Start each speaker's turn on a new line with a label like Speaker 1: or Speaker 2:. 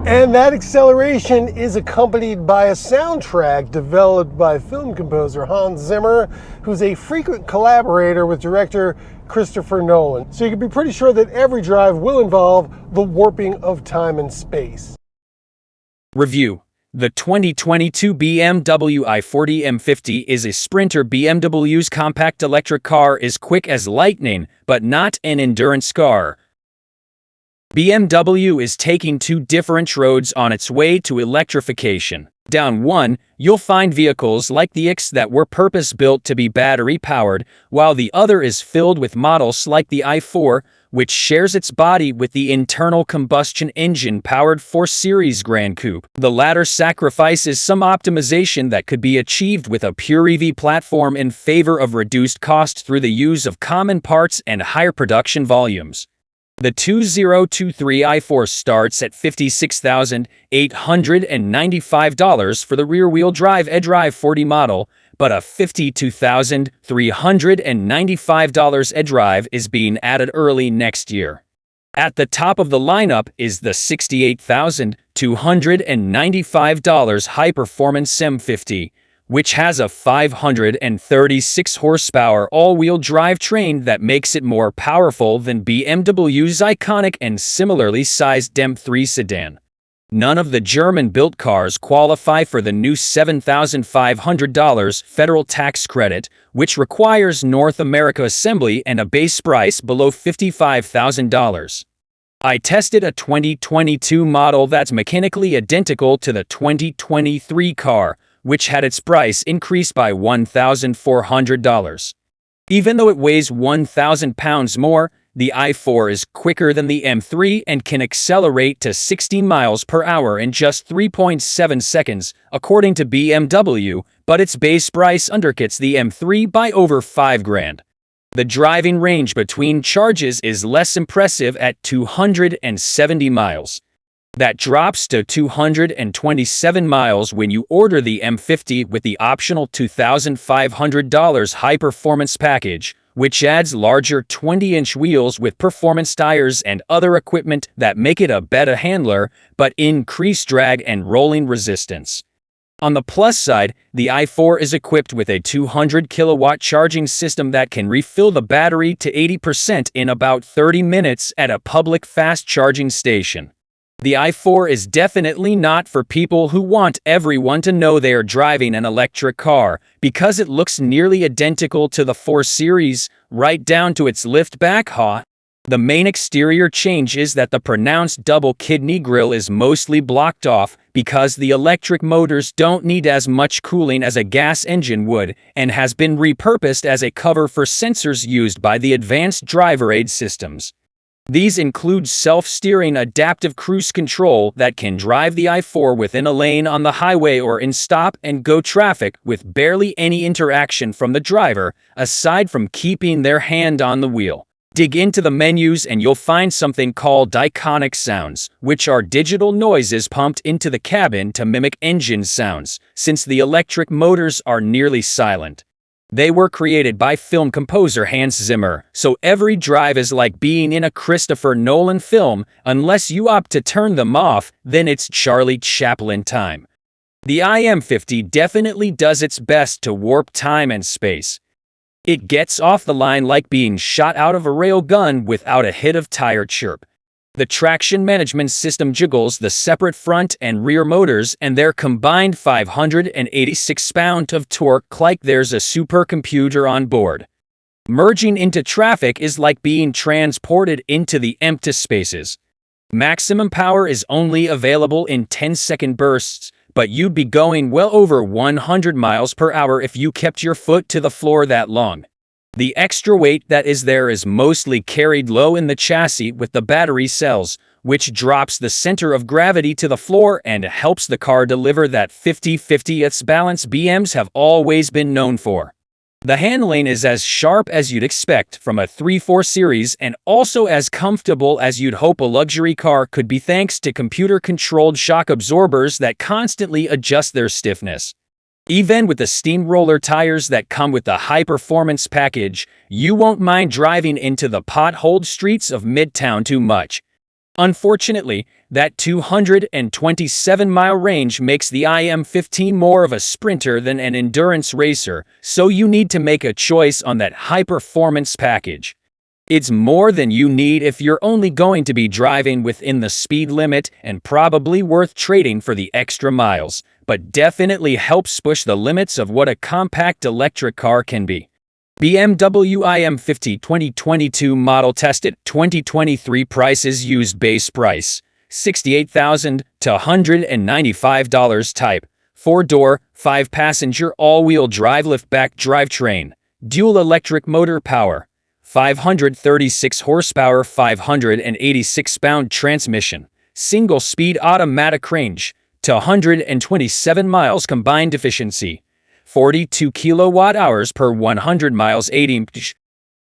Speaker 1: And that acceleration is accompanied by a soundtrack developed by film composer Hans Zimmer, who's a frequent collaborator with director Christopher Nolan. So you can be pretty sure that every drive will involve the warping of time and space.
Speaker 2: Review. The 2022 BMW i40 M50 is a sprinter. BMW's compact electric car is quick as lightning, but not an endurance car. BMW is taking two different roads on its way to electrification. Down one, you'll find vehicles like the X that were purpose-built to be battery-powered, while the other is filled with models like the i4, which shares its body with the internal combustion engine-powered 4 Series Gran Coupe. The latter sacrifices some optimization that could be achieved with a pure EV platform in favor of reduced cost through the use of common parts and higher production volumes. The 2023 i4 starts at $56,895 for the rear-wheel drive eDrive 40 model, but a $52,395 eDrive is being added early next year. At the top of the lineup is the $68,295 high-performance M50, which has a 536 horsepower all-wheel drivetrain that makes it more powerful than BMW's iconic and similarly sized M3 sedan. None of the German-built cars qualify for the new $7,500 federal tax credit, which requires North America assembly and a base price below $55,000. I tested a 2022 model that's mechanically identical to the 2023 car, which had its price increased by $1,400. Even though it weighs 1,000 pounds more, the i4 is quicker than the M3 and can accelerate to 60 miles per hour in just 3.7 seconds, according to BMW, but its base price undercuts the M3 by over $5,000. The driving range between charges is less impressive at 270 miles. That drops to 227 miles when you order the M50 with the optional $2,500 high-performance package, which adds larger 20-inch wheels with performance tires and other equipment that make it a better handler, but increase drag and rolling resistance. On the plus side, the i4 is equipped with a 200-kilowatt charging system that can refill the battery to 80% in about 30 minutes at a public fast-charging station. The i4 is definitely not for people who want everyone to know they are driving an electric car, because it looks nearly identical to the 4 Series, right down to its lift-back hood. The main exterior change is that the pronounced double-kidney grille is mostly blocked off because the electric motors don't need as much cooling as a gas engine would, and has been repurposed as a cover for sensors used by the advanced driver aid systems. These include self-steering adaptive cruise control that can drive the i4 within a lane on the highway or in stop-and-go traffic with barely any interaction from the driver, aside from keeping their hand on the wheel. Dig into the menus and you'll find something called iconic sounds, which are digital noises pumped into the cabin to mimic engine sounds, since the electric motors are nearly silent. They were created by film composer Hans Zimmer, so every drive is like being in a Christopher Nolan film. Unless you opt to turn them off, then it's Charlie Chaplin time. The i50 definitely does its best to warp time and space. It gets off the line like being shot out of a railgun without a hit of tire chirp. The traction management system jiggles the separate front and rear motors and their combined 586 pounds of torque like there's a supercomputer on board. Merging into traffic is like being transported into the empty spaces. Maximum power is only available in 10-second bursts, but you'd be going well over 100 miles per hour if you kept your foot to the floor that long. The extra weight that is there is mostly carried low in the chassis with the battery cells, which drops the center of gravity to the floor and helps the car deliver that 50-50th balance BMs have always been known for. The handling is as sharp as you'd expect from a 3/4 Series and also as comfortable as you'd hope a luxury car could be thanks to computer-controlled shock absorbers that constantly adjust their stiffness. Even with the steamroller tires that come with the high-performance package, you won't mind driving into the potholed streets of Midtown too much. Unfortunately, That 227-mile range makes the M50 more of a sprinter than an endurance racer, so you need to make a choice on that high-performance package. It's more than you need if you're only going to be driving within the speed limit, and probably worth trading for the extra miles, but definitely helps push the limits of what a compact electric car can be. BMW i50 2022 model tested 2023 prices used base price $68,000 to $195 type 4-door 5-passenger all-wheel drive liftback drivetrain dual electric motor power 536 horsepower 586-pound transmission single speed automatic range to 127 miles combined efficiency 42 kilowatt-hours per 100 miles 80